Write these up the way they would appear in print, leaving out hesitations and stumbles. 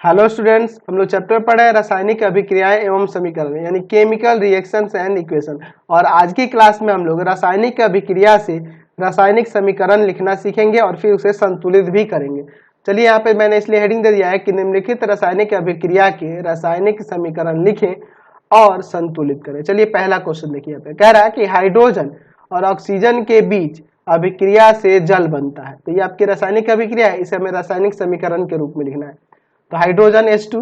Hello students, हम लोग chapter पढ़ रहे हैं रासायनिक अभिक्रियाएं एवं समीकरण यानी केमिकल रिएक्शंस एंड इक्वेशन। और आज की क्लास में हम लोग रासायनिक अभिक्रिया से रासायनिक समीकरण लिखना सीखेंगे और फिर उसे संतुलित भी करेंगे। चलिए, यहाँ पे मैंने इसलिए हेडिंग दे दिया है कि निम्नलिखित रासायनिक अभिक्रिया के रासायनिक समीकरण लिखें और संतुलित करें। चलिए, पहला क्वेश्चन देखिए, यहाँ पे कह रहा है कि हाइड्रोजन और ऑक्सीजन के बीच अभिक्रिया से जल बनता है। तो ये आपकी रासायनिक अभिक्रिया है, इसे हमें रासायनिक समीकरण के रूप में लिखना है। तो हाइड्रोजन H2,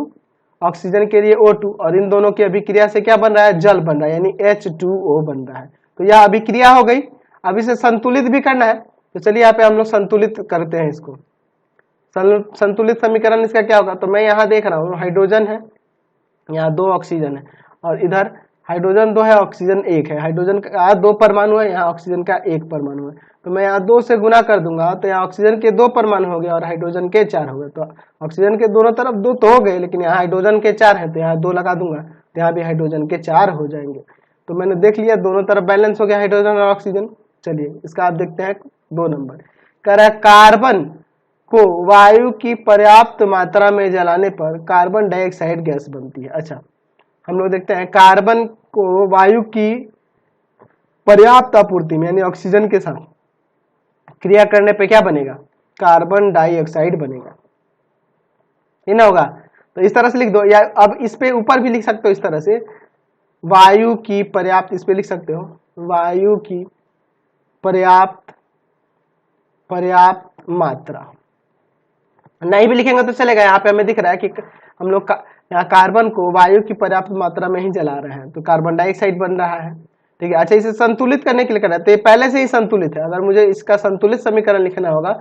ऑक्सीजन के लिए O2 और इन दोनों की अभिक्रिया से क्या बन रहा है? जल बन रहा है, यानी H2O बन रहा है। तो यह अभिक्रिया हो गई। अब इसे संतुलित भी करना है, तो चलिए यहाँ पे हम लोग संतुलित करते हैं इसको। संतुलित समीकरण इसका क्या होगा? तो मैं यहाँ देख रहा हूँ हाइड्रोजन है, यहाँ 2 ऑक्सीजन है और इधर हाइड्रोजन 2 है, ऑक्सीजन 1 है। हाइड्रोजन का 2 परमाणु है, यहाँ ऑक्सीजन का 1 परमाणु है। तो मैं यहाँ 2 से गुना कर दूंगा, तो यहाँ ऑक्सीजन के 2 परमाणु हो गए और हाइड्रोजन के 4 हो गए। तो ऑक्सीजन के दोनों तरफ 2 तो हो गए, लेकिन यहाँ हाइड्रोजन के 4 है, तो यहाँ 2 लगा दूंगा, तो यहाँ भी हाइड्रोजन के 4 हो जाएंगे। तो मैंने देख लिया दोनों तरफ बैलेंस हो गया हाइड्रोजन और ऑक्सीजन। चलिए, इसका आप देखते हैं 2 नंबर। कह रहा है कार्बन को वायु की पर्याप्त मात्रा में जलाने पर कार्बन डाइऑक्साइड गैस बनती है। अच्छा, हम लोग देखते हैं कार्बन को वायु की पर्याप्त आपूर्ति में यानी ऑक्सीजन के साथ क्रिया करने पे क्या बनेगा? कार्बन डाइऑक्साइड बनेगा। ये ना होगा? तो इस तरह से लिख दो, या अब इस पे ऊपर भी लिख सकते हो इस तरह से, वायु की पर्याप्त, इस पे लिख सकते हो वायु की पर्याप्त मात्रा। नहीं भी लिखेंगे तो चलेगा। यहाँ पे हमें दिख रहा है कि हम लोग यहाँ कार्बन को वायु की पर्याप्त मात्रा में ही जला रहे हैं, तो कार्बन डाइऑक्साइड बन रहा है। ठीक है। अच्छा, इसे संतुलित करने के लिए कर रहे हैं, तो ये पहले से ही संतुलित है। अगर मुझे इसका संतुलित समीकरण लिखना होगा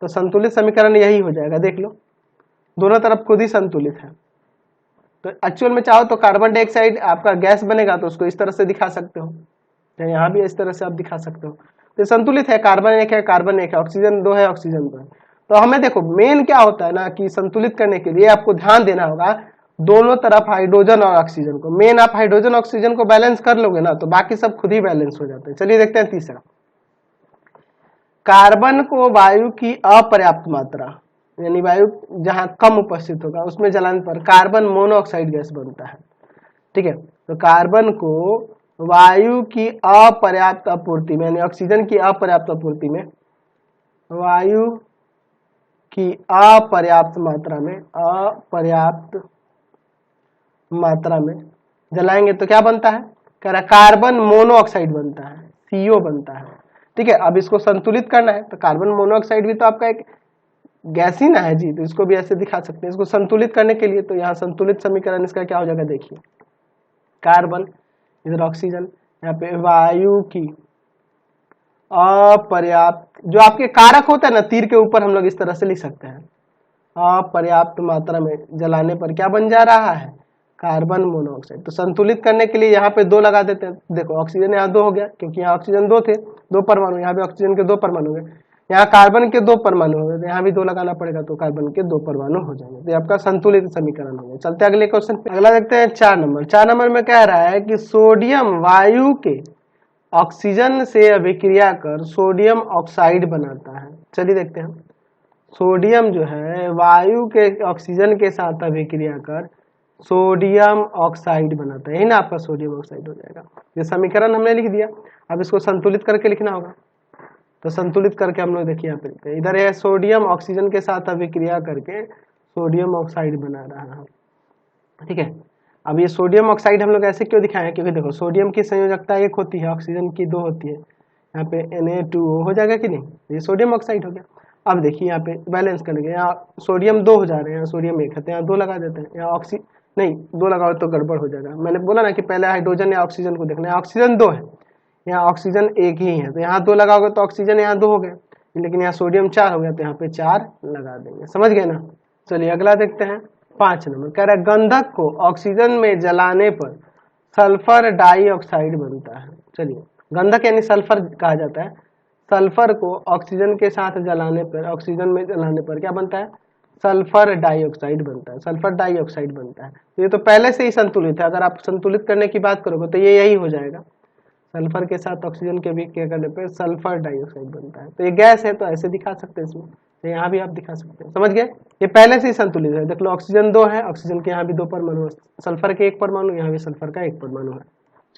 तो संतुलित समीकरण यही हो जाएगा। देख लो, दोनों तरफ खुद ही संतुलित है। तो एक्चुअल में चाहो तो कार्बन डाइऑक्साइड आपका गैस बनेगा, तो उसको इस तरह से दिखा सकते हो, यहाँ भी इस तरह से आप दिखा सकते हो। तो संतुलित है, कार्बन 1 है, कार्बन 1 है, ऑक्सीजन 2 है, ऑक्सीजन 2 है। तो हमें देखो मेन क्या होता है ना कि संतुलित करने के लिए आपको ध्यान देना होगा दोनों तरफ हाइड्रोजन और ऑक्सीजन को। मेन आप हाइड्रोजन ऑक्सीजन को बैलेंस कर लोगे ना, तो बाकी सब खुद ही बैलेंस हो जाते हैं। चलिए देखते हैं तीसरा। कार्बन को वायु की अपर्याप्त मात्रा यानी वायु जहां कम उपस्थित होगा उसमें जलाने पर कार्बन मोनोऑक्साइड गैस बनता है। ठीक है। तो कार्बन को वायु की अपर्याप्त आपूर्ति में यानी ऑक्सीजन की अपर्याप्त आपूर्ति में, वायु की अपर्याप्त मात्रा में जलाएंगे तो क्या बनता है? कह रहा कार्बन मोनोऑक्साइड बनता है, CO बनता है। ठीक है। अब इसको संतुलित करना है, तो कार्बन मोनोऑक्साइड भी तो आपका एक गैस ही ना है जी, तो इसको भी ऐसे दिखा सकते हैं। इसको संतुलित करने के लिए तो यहाँ संतुलित समीकरण इसका क्या हो जाएगा? देखिए, कार्बन इधर ऑक्सीजन, यहाँ पे वायु की अपर्याप्त, जो आपके कारक होता है ना तीर के ऊपर, हम लोग इस तरह से लिख सकते हैं, अपर्याप्त मात्रा में जलाने पर क्या बन जा रहा है? Carbon monoxide. तो संतुलित करने के लिए यहाँ पे 2 लगा देते हैं। देखो, ऑक्सीजन यहाँ 2 हो गया, क्योंकि यहाँ ऑक्सीजन 2 थे, 2 परमाणु, यहाँ भी ऑक्सीजन के 2 परमाणु हो गए, यहाँ कार्बन के 2 परमाणु हो गए, यहाँ भी 2 लगाना पड़ेगा, तो कार्बन के 2 परमाणु हो जाएंगे। तो आपका संतुलित समीकरण हो गया। चलते अगले क्वेश्चन पे। अगला देखते हैं 4 नंबर। 4 नंबर में कह रहा है कि सोडियम वायु के ऑक्सीजन से अभिक्रिया कर सोडियम ऑक्साइड बनाता है। चलिए देखते हैं। सोडियम जो है वायु के ऑक्सीजन के साथ अभिक्रिया कर सोडियम ऑक्साइड बनाता है, यही ना आपका सोडियम ऑक्साइड हो जाएगा। ये समीकरण हमने लिख दिया। अब इसको संतुलित करके लिखना होगा, तो संतुलित करके हम लोग देखिए यहाँ पे इधर है सोडियम ऑक्सीजन के साथ अभिक्रिया करके सोडियम ऑक्साइड बना रहा है। ठीक है। अब ये सोडियम ऑक्साइड हम लोग ऐसे क्यों दिखाए हैं? क्योंकि देखो सोडियम की संयोजकता 1 होती है, ऑक्सीजन की 2 होती है, यहाँ पे Na2O हो जाएगा कि नहीं? ये सोडियम ऑक्साइड हो गया। अब देखिए यहाँ पे बैलेंस कर लेंगे, यहाँ सोडियम 2 हो जा रहे हैं, सोडियम 1 है, तो यहाँ 2 लगा देते हैं। यहाँ नहीं 2 लगाओ तो गड़बड़ हो जाएगा। मैंने बोला ना कि पहले हाइड्रोजन या ऑक्सीजन को देखना है। ऑक्सीजन 2 है, यहाँ ऑक्सीजन 1 ही है, तो यहाँ 2 लगाओगे तो ऑक्सीजन यहाँ 2 हो गए, लेकिन यहाँ सोडियम 4 हो गया, तो यहाँ पे 4 लगा देंगे। समझ गए ना? चलिए अगला देखते हैं 5 नंबर। कह रहा है गंधक को ऑक्सीजन में जलाने पर सल्फर डाइऑक्साइड बनता है। चलिए, गंधक यानी सल्फर कहा जाता है। सल्फर को ऑक्सीजन के साथ जलाने पर, ऑक्सीजन में जलाने पर क्या बनता है? सल्फर डाइऑक्साइड बनता है, सल्फर डाइऑक्साइड बनता है। तो ये तो पहले से ही संतुलित है। अगर आप संतुलित करने की बात करोगे तो ये यही हो जाएगा। सल्फर के साथ ऑक्सीजन के अभिक्रिया करने पर सल्फर डाइऑक्साइड बनता है। तो ये गैस है तो ऐसे दिखा सकते हैं इसमें, तो यहाँ भी आप दिखा सकते हैं। समझ गए? ये पहले से ही संतुलित है। देख लो ऑक्सीजन 2 है, ऑक्सीजन के यहाँ भी 2 परमाणु है, सल्फर के 1 परमाणु, यहाँ भी सल्फर का 1 परमाणु है।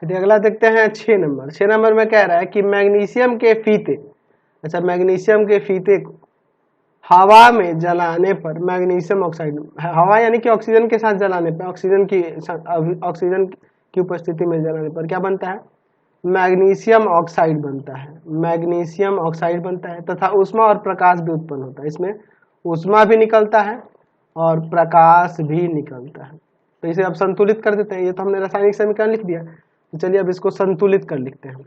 चलिए अगला देखते हैं 6 नंबर। 6 नंबर में कह रहा है कि मैग्नीशियम के फीते, अच्छा मैग्नीशियम के फीते को हवा में जलाने पर मैग्नीशियम ऑक्साइड, हवा यानी कि ऑक्सीजन के साथ जलाने पर, ऑक्सीजन की उपस्थिति में जलाने पर क्या बनता है? मैग्नीशियम ऑक्साइड बनता है। मैग्नीशियम ऑक्साइड बनता है तथा ऊष्मा और प्रकाश भी उत्पन्न होता है। इसमें ऊष्मा भी निकलता है और प्रकाश भी निकलता है। तो इसे अब संतुलित कर देते हैं। ये तो हमने रासायनिक समीकरण लिख दिया, तो चलिए अब इसको संतुलित कर लिखते हैं।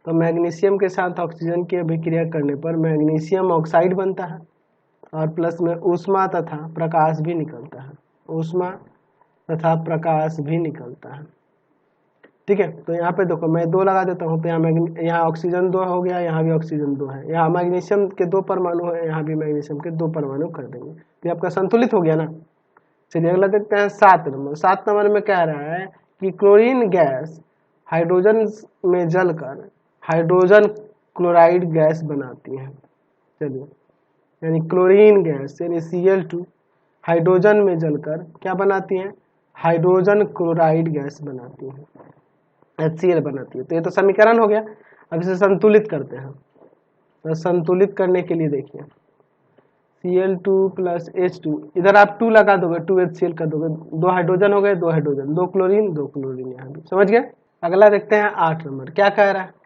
तो मैग्नीशियम के साथ ऑक्सीजन की अभिक्रिया करने पर मैग्नीशियम ऑक्साइड बनता है और प्लस में ऊष्मा तथा प्रकाश भी निकलता है। ऊष्मा तथा प्रकाश भी निकलता है। ठीक है, तो यहाँ पे देखो मैं 2 लगा देता हूँ, तो यहाँ ऑक्सीजन 2 हो गया, यहाँ भी ऑक्सीजन 2 है, यहाँ मैग्नीशियम के 2 परमाणु है, यहाँ भी मैग्नीशियम के 2 परमाणु कर देंगे, तो ये आपका संतुलित हो गया ना। चलिए अगला देखते हैं 7 नंबर। 7 नंबर में कह रहा है कि क्लोरीन गैस हाइड्रोजन में जलकर हाइड्रोजन क्लोराइड गैस बनाती है। चलिए यानी क्लोरीन गैस यानी Cl2 हाइड्रोजन में जलकर क्या बनाती है? हाइड्रोजन क्लोराइड गैस बनाती है, HCl बनाती है। तो ये तो समीकरण हो गया। अब इसे संतुलित करते हैं। तो संतुलित करने के लिए देखिए Cl2 प्लस H2, इधर आप 2 लगा दोगे, 2HCl कर दोगे, 2 हाइड्रोजन हो गए, 2 हाइड्रोजन, 2 क्लोरीन, 2 क्लोरीन, यहाँ भी। समझ गए? अगला देखते हैं 8 नंबर। क्या कह रहा है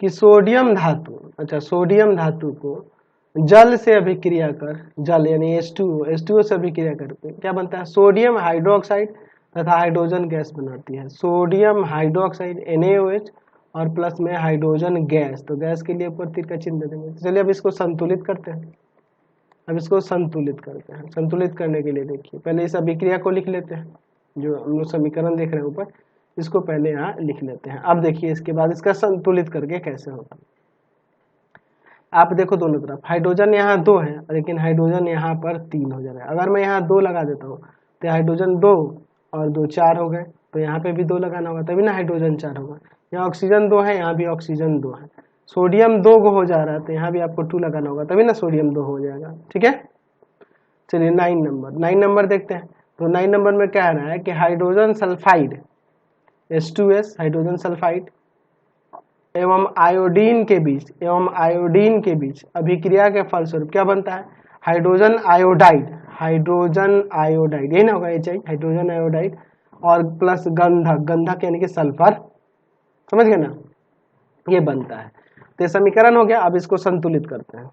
कि सोडियम धातु, अच्छा सोडियम धातु को जल से अभिक्रिया कर, जल यानी H2O से अभिक्रिया करके क्या बनता है? सोडियम हाइड्रोक्साइड तथा हाइड्रोजन गैस बनाती है। सोडियम हाइड्रोक्साइड NaOH और प्लस में हाइड्रोजन गैस, तो गैस के लिए ऊपर तीर का चिन्ह दे देंगे। चलिए अब इसको संतुलित करते हैं। अब इसको संतुलित करते हैं। संतुलित करने के लिए देखिए पहले इस अभिक्रिया को लिख लेते हैं, जो हम लोग समीकरण देख रहे हैं ऊपर, इसको पहले यहाँ लिख लेते हैं। अब देखिए इसके बाद इसका संतुलित करके कैसे होगा। आप देखो दोनों तरफ हाइड्रोजन यहाँ 2 है, लेकिन हाइड्रोजन यहाँ पर 3 हो जा रहा है। अगर मैं यहाँ 2 लगा देता हूँ तो हाइड्रोजन 2 और 2 4 हो गए, तो यहाँ पे भी 2 लगाना होगा तभी ना हाइड्रोजन 4 होगा। यहाँ ऑक्सीजन 2 है, यहाँ भी ऑक्सीजन 2 है। सोडियम 2 को हो जा रहा है, तो यहाँ भी आपको 2 लगाना होगा तभी ना सोडियम 2 हो जाएगा। ठीक है, चलिए 9 नंबर देखते हैं। तो 9 नंबर में क्या रहा है कि hydrogen sulphide H2S hydrogen sulphide एवं आयोडीन के बीच अभिक्रिया के फलस्वरूप क्या बनता है? हाइड्रोजन आयोडाइड, यही ना होगा HI, हाइड्रोजन आयोडाइड और प्लस गंधक यानी कि सल्फर। समझ गए ना, ये बनता है। तो ये समीकरण हो गया। अब इसको संतुलित करते हैं।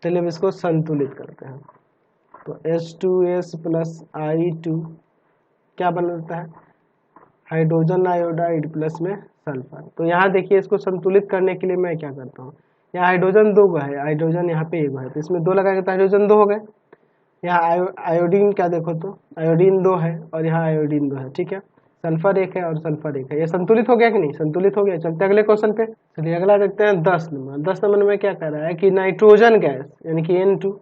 चलिए अब इसको संतुलित करते हैं। तो H2S प्लस I2 क्या बनता है? हाइड्रोजन आयोडाइड प्लस में सल्फर। तो यहाँ देखिए इसको संतुलित करने के लिए मैं क्या करता हूँ, यहाँ हाइड्रोजन 2 है, हाइड्रोजन यहाँ पे 1 है, तो इसमें 2 लगा के तो हाइड्रोजन 2 हो गए। यहाँ आयोडीन क्या देखो तो आयोडीन 2 है और यहाँ आयोडीन 2 है। ठीक है, सल्फर 1 है और सल्फर 1 है। ये संतुलित हो गया कि नहीं? संतुलित हो गया। चलते अगले क्वेश्चन पे। चलिए अगला देखते हैं 10 नंबर। 10 नंबर में क्या कह रहा है कि नाइट्रोजन गैस यानी कि N2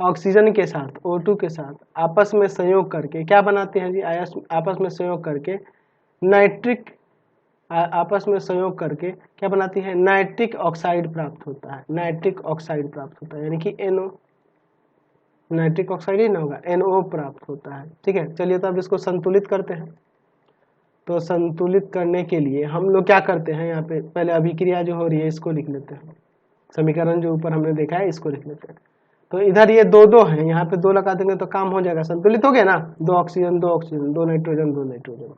ऑक्सीजन के साथ O2 के साथ आपस में संयोग करके क्या बनाते हैं जी? आपस में संयोग करके आपस में संयोग करके क्या बनाती है? नाइट्रिक ऑक्साइड प्राप्त होता है। नाइट्रिक ऑक्साइड प्राप्त होता है यानी कि NO, नाइट्रिक ऑक्साइड ही ना होगा, NO प्राप्त होता है। ठीक है, चलिए तो अब इसको संतुलित करते हैं। तो संतुलित करने के लिए हम लोग क्या करते हैं, यहाँ पे पहले अभिक्रिया जो हो रही है इसको लिख लेते हैं। समीकरण जो ऊपर हमने देखा है इसको लिख लेते हैं। तो इधर ये 2 है, यहाँ पे 2 लगा देंगे तो काम हो जाएगा, संतुलित हो गया ना। 2 ऑक्सीजन 2 नाइट्रोजन 2 नाइट्रोजन।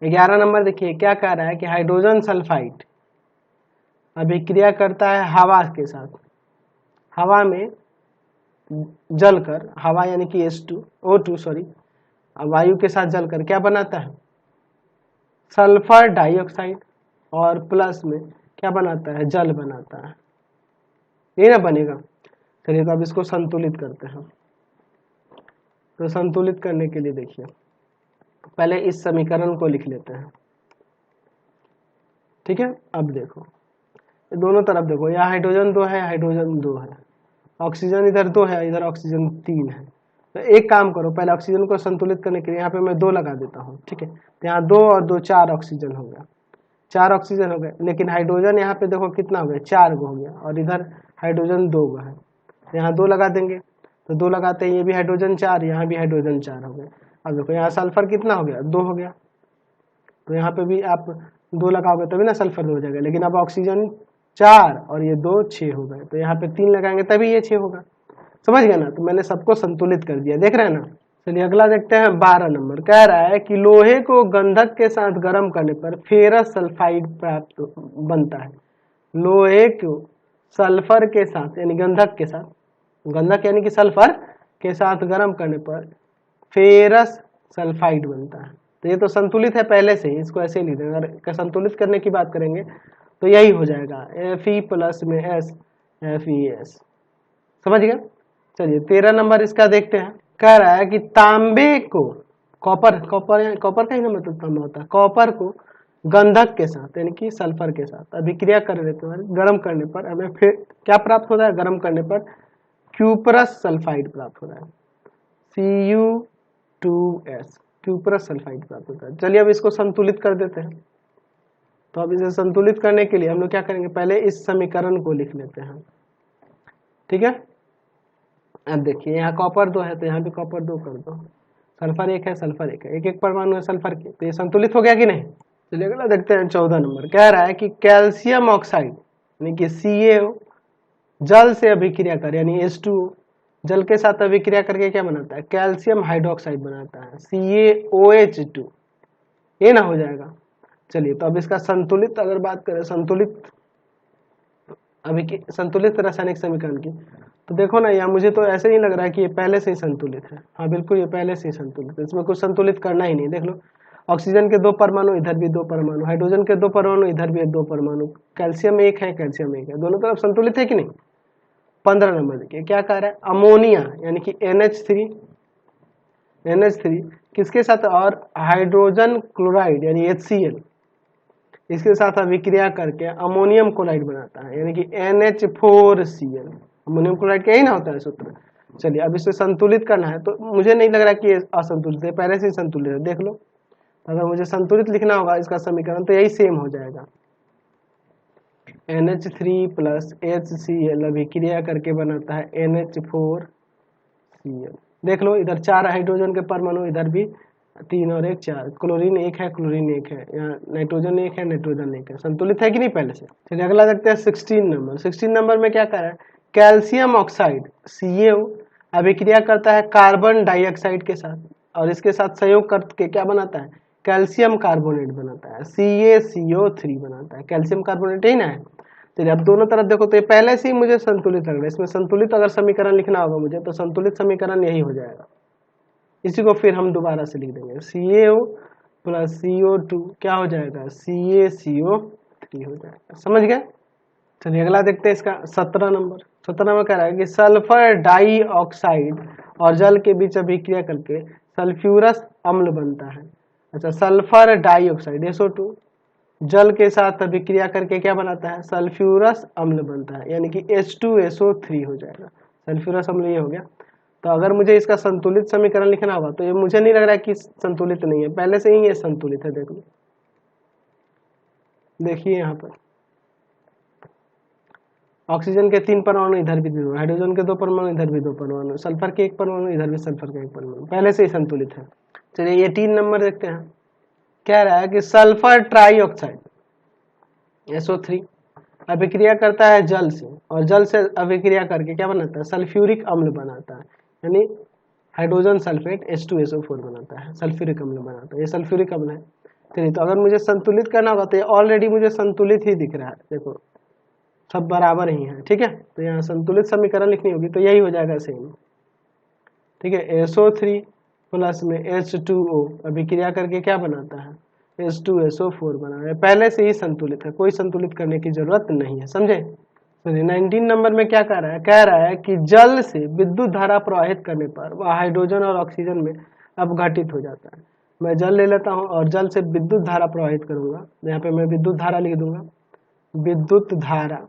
11 नंबर देखिए क्या कह रहा है कि हाइड्रोजन सल्फाइड अभिक्रिया करता है हवा के साथ, हवा में जलकर, हवा यानी कि O2 सॉरी, वायु के साथ जलकर क्या बनाता है? सल्फर डाइऑक्साइड और प्लस में क्या बनाता है? जल बनाता है। ये ना बनेगा। चलिए तो अब इसको संतुलित करते हैं। तो संतुलित करने के लिए देखिए पहले इस समीकरण को लिख लेते हैं। ठीक है, अब देखो दोनों तरफ देखो, यहाँ हाइड्रोजन 2 है, हाइड्रोजन 2 है, ऑक्सीजन इधर 2 है, इधर ऑक्सीजन 3 है, तो एक काम करो, पहले ऑक्सीजन को संतुलित करने के लिए यहाँ पे मैं 2 लगा देता हूँ, ठीक है। तो यहाँ 2 और 2 4 ऑक्सीजन हो गया, 4 ऑक्सीजन हो गए। लेकिन हाइड्रोजन यहाँ पे देखो कितना हो गया, 4 गो हो गया, और इधर हाइड्रोजन 2 गो है। तो यहाँ 2 लगा देंगे, तो 2 लगाते हैं, ये भी हाइड्रोजन 4, यहाँ भी हाइड्रोजन 4 हो गए। अब देखो यहाँ सल्फर कितना हो गया, 2 हो गया। तो यहाँ पे भी आप 2 लगाओगे तभी ना सल्फर 2 हो जाएगा। लेकिन अब ऑक्सीजन 4 और ये 2 6 हो गए, तो यहाँ पे 3 लगाएंगे तभी ये 6 होगा। समझ गया ना। तो मैंने सबको संतुलित कर दिया, देख रहे हैं ना। चलिए अगला देखते हैं 12 नंबर। कह रहा है कि लोहे को गंधक के साथ गर्म करने पर फेरस सल्फाइड प्राप्त बनता है। लोहे को सल्फर के साथ यानी गंधक के साथ, गंधक यानी कि सल्फर के साथ गर्म करने पर फेरस सल्फाइड बनता है। तो ये तो संतुलित है पहले से ही, इसको ऐसे ही लिख देंगे। अगर संतुलित करने की बात करेंगे तो यही हो जाएगा, Fe+ में S FeS। समझ गए। चलिए 13 नंबर इसका देखते हैं। कह रहा है कि तांबे को कॉपर का ही ना मतलब तांबा होता है। कॉपर को गंधक के साथ यानी कि सल्फर के साथ अभिक्रिया कर देते हैं, गर्म करने पर हमें फिर क्या प्राप्त होता है, गर्म करने पर क्यूपरस सल्फाइड प्राप्त होता है, Cu2S, क्यूपरस सल्फाइड प्राप्त होता है। चलिए अब इसको संतुलित कर देते हैं। तो अब इसे संतुलित करने के लिए हम लोग क्या करेंगे, पहले इस समीकरण को लिख लेते हैं, ठीक है। अब देखिए यहाँ कॉपर 2 है तो यहाँ भी कॉपर 2 कर दो, सल्फर 1 है, सल्फर 1 है, एक परमाणु है सल्फर के, तो ये संतुलित हो गया कि नहीं। चलिए अगला देखते हैं 14 नंबर। कह रहा है कि कैल्शियम ऑक्साइड यानी कि CaO जल से अभिक्रिया कर यानी H2O जल के साथ अभिक्रिया करके क्या बनाता है, कैल्शियम हाइड्रोक्साइड बनाता है, CaOH2, ये ना हो जाएगा। चलिए तो अब इसका संतुलित अगर बात करें, संतुलित रासायनिक समीकरण की, तो देखो ना यहाँ मुझे तो ऐसे नहीं लग रहा है कि ये पहले से ही संतुलित है। हाँ बिल्कुल ये पहले से ही संतुलित है, इसमें कुछ संतुलित करना ही नहीं। देख लो ऑक्सीजन के 2 परमाणु, इधर भी 2 परमाणु, हाइड्रोजन के 2 परमाणु, इधर भी 2 परमाणु, कैल्शियम 1 है, कैल्शियम 1 है, दोनों तरफ संतुलित है कि नहीं। 15 नंबर देखिए क्या कह रहा है, अमोनिया यानी कि NH3 किसके साथ, और हाइड्रोजन क्लोराइड यानी HCl इसके साथ अभिक्रिया करके अमोनियम क्लोराइड बनाता है यानी कि NH4Cl। अमोनियम क्लोराइड का यही ना होता है सूत्र। चलिए अब इसे संतुलित करना है, तो मुझे नहीं लग रहा कि ये असंतुलित है, पहले से ही संतुलित है। देख लो अगर मुझे संतुलित लिखना होगा इसका समीकरण तो यही सेम हो जाएगा, NH3 + HCl अभिक्रिया करके बनाता है NH4Cl। देख लो इधर 4 हाइड्रोजन के परमाणु, इधर भी 3 और 1 4, क्लोरीन 1 है, क्लोरीन 1 है, यहाँ नाइट्रोजन 1 है, नाइट्रोजन 1 है, संतुलित है कि नहीं पहले से। चलिए अगला देखते हैं 16 नंबर। 16 नंबर में क्या कर रहा है, कैल्शियम ऑक्साइड CaO अभिक्रिया करता है कार्बन डाइऑक्साइड के साथ और इसके साथ संयोग करके क्या बनाता है, कैल्शियम कार्बोनेट बनाता है, CaCO3 बनाता है। कैल्शियम कार्बोनेट ही ना है। चलिए अब दोनों तरफ देखो तो ये पहले से ही मुझे संतुलित लग रहा है। इसमें संतुलित अगर समीकरण लिखना होगा मुझे तो संतुलित समीकरण यही हो जाएगा। इसी को फिर हम दोबारा से लिख देंगे, CaO + CO2 क्या हो जाएगा, CaCO3 हो जाएगा। समझ गए। चलिए अगला देखते हैं इसका 17 नंबर। 17 नंबर कह रहा है कि सल्फर डाइऑक्साइड और जल के बीच अभिक्रिया करके सल्फ्यूरस अम्ल बनता है। अच्छा सल्फर डाइऑक्साइड SO2 जल के साथ अभिक्रिया करके क्या बनाता है, सल्फ्यूरस अम्ल बनता है यानी कि H2SO3 हो जाएगा। सल्फ्यूरस अम्ल ये हो गया। तो अगर मुझे इसका संतुलित समीकरण लिखना होगा तो ये मुझे नहीं लग रहा है कि संतुलित नहीं है, पहले से ही ये संतुलित है। देख लो देखिए यहाँ पर ऑक्सीजन के 3 परमाणु, इधर भी 2, हाइड्रोजन के 2 परमाणु, इधर भी 2 परमाणु, सल्फर के 1 परमाणु, इधर भी सल्फर का 1 परमाणु, पहले से ही संतुलित है। चलिए 18 नंबर देखते हैं। कह रहा है कि सल्फर ट्राइऑक्साइड SO3 अभिक्रिया करता है जल से और जल से अभिक्रिया करके क्या बनाता है, सल्फ्यूरिक अम्ल बनाता है यानी हाइड्रोजन सल्फेट H2SO4 बनाता है, सल्फ्यूरिक अम्ल बनाता है। ये सल्फ्यूरिक अम्ल है। चलिए तो अगर मुझे संतुलित करना होगा तो ये ऑलरेडी मुझे संतुलित ही दिख रहा है, देखो सब बराबर ही है, ठीक है। तो यहाँ संतुलित समीकरण लिखनी होगी तो यही हो जाएगा सेम, ठीक है। SO3 + में H2O अभिक्रिया करके क्या बनाता है, H2SO4 बना है, पहले से ही संतुलित है, कोई संतुलित करने की जरूरत नहीं है। समझे। 19 नंबर में क्या कह रहा है कि जल से विद्युत धारा प्रवाहित करने पर वह हाइड्रोजन और ऑक्सीजन में अपघटित हो जाता है। मैं जल ले लेता हूँ और जल से विद्युत धारा प्रवाहित करूंगा, यहाँ पे मैं विद्युत धारा लिख दूंगा। विद्युत धारा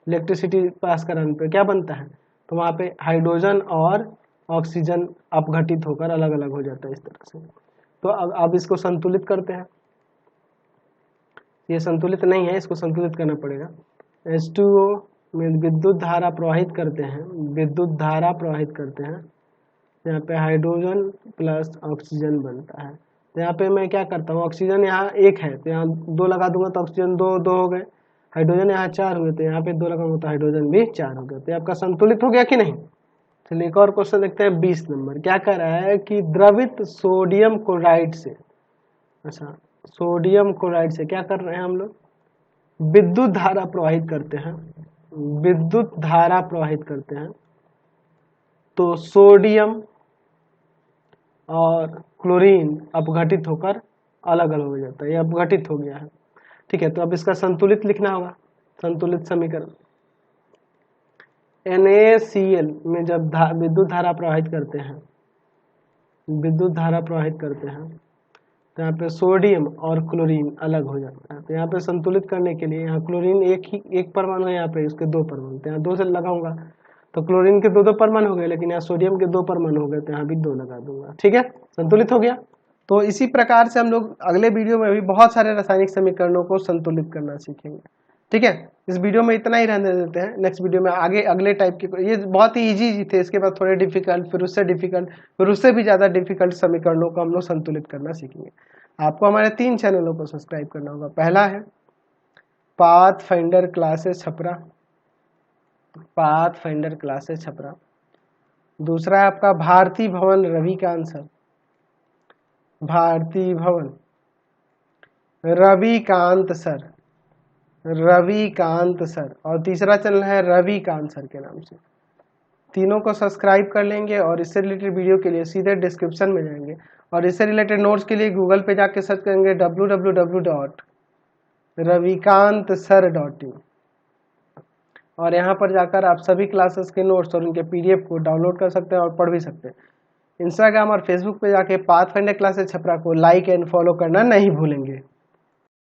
इलेक्ट्रिसिटी पास कराने पे क्या बनता है, तो वहाँ पे हाइड्रोजन और ऑक्सीजन अपघटित होकर अलग अलग हो जाता है इस तरह से। तो अब इसको संतुलित करते हैं। ये संतुलित नहीं है, इसको संतुलित करना पड़ेगा। H2O में विद्युत धारा प्रवाहित करते हैं, विद्युत धारा प्रवाहित करते हैं। यहाँ पे हाइड्रोजन प्लस ऑक्सीजन बनता है। तो यहाँ पे मैं क्या करता हूँ, ऑक्सीजन यहाँ 1 है तो यहाँ 2 लगा दूंगा तो ऑक्सीजन 2 हो गए। हाइड्रोजन यहाँ 4 हुए तो यहाँ पे 2 लगाऊंगा तो हाइड्रोजन भी 4 हो गया। तो आपका संतुलित हो गया कि नहीं। चलिए एक और क्वेश्चन देखते हैं 20 नंबर। क्या कह रहा है कि द्रवित सोडियम क्लोराइड से, अच्छा सोडियम क्लोराइड से क्या कर रहे हैं हम लोग, विद्युत धारा प्रवाहित करते हैं, विद्युत धारा प्रवाहित करते हैं। तो सोडियम और क्लोरीन अपघटित होकर अलग अलग हो जाता है, ये अपघटित हो गया है। ठीक है, तो अब इसका संतुलित लिखना होगा, संतुलित समीकरण। NaCl में जब विद्युत धारा प्रवाहित करते हैं, विद्युत धारा प्रवाहित करते हैं तो यहाँ पे सोडियम और क्लोरीन अलग हो जाता है। तो यहाँ पे संतुलित करने के लिए यहाँ क्लोरीन एक परमाणु है, यहाँ पे इसके 2 परमाणु, तो यहाँ 2 से लगाऊंगा तो क्लोरीन के 2 परमाणु हो गए, लेकिन यहाँ सोडियम के 2 परमाणु हो गए तो यहाँ भी 2 लगा दूंगा। ठीक है, संतुलित हो गया। तो इसी प्रकार से हम लोग अगले वीडियो में भी बहुत सारे रासायनिक समीकरणों को संतुलित करना सीखेंगे। ठीक है, इस वीडियो में इतना ही रहने देते हैं। नेक्स्ट वीडियो में आगे अगले टाइप के, ये बहुत ही इजी थे, इसके बाद थोड़े डिफिकल्ट, फिर उससे डिफिकल्ट, फिर उससे भी ज़्यादा डिफिकल्ट समीकरणों को हम लोग संतुलित करना सीखेंगे। आपको हमारे 3 चैनलों को सब्सक्राइब करना होगा। पहला है pathfinder classes Chhapra, pathfinder classes Chhapra. दूसरा है आपका भारती भवन रविकांत सर, भारती भवन रविकांत सर, रविकांत सर। और तीसरा चैनल है रविकांत सर के नाम से। तीनों को सब्सक्राइब कर लेंगे और इससे रिलेटेड वीडियो के लिए सीधे डिस्क्रिप्शन में जाएंगे और इससे रिलेटेड नोट्स के लिए गूगल पे जाके सर्च करेंगे www.ravikantsir.in और यहाँ पर जाकर आप सभी क्लासेस के नोट्स और उनके PDF को डाउनलोड कर सकते हैं और पढ़ भी सकते हैं। इंस्टाग्राम और फेसबुक पे जाके पाथफाइंडर क्लासेस छपरा को लाइक एंड फॉलो करना नहीं भूलेंगे।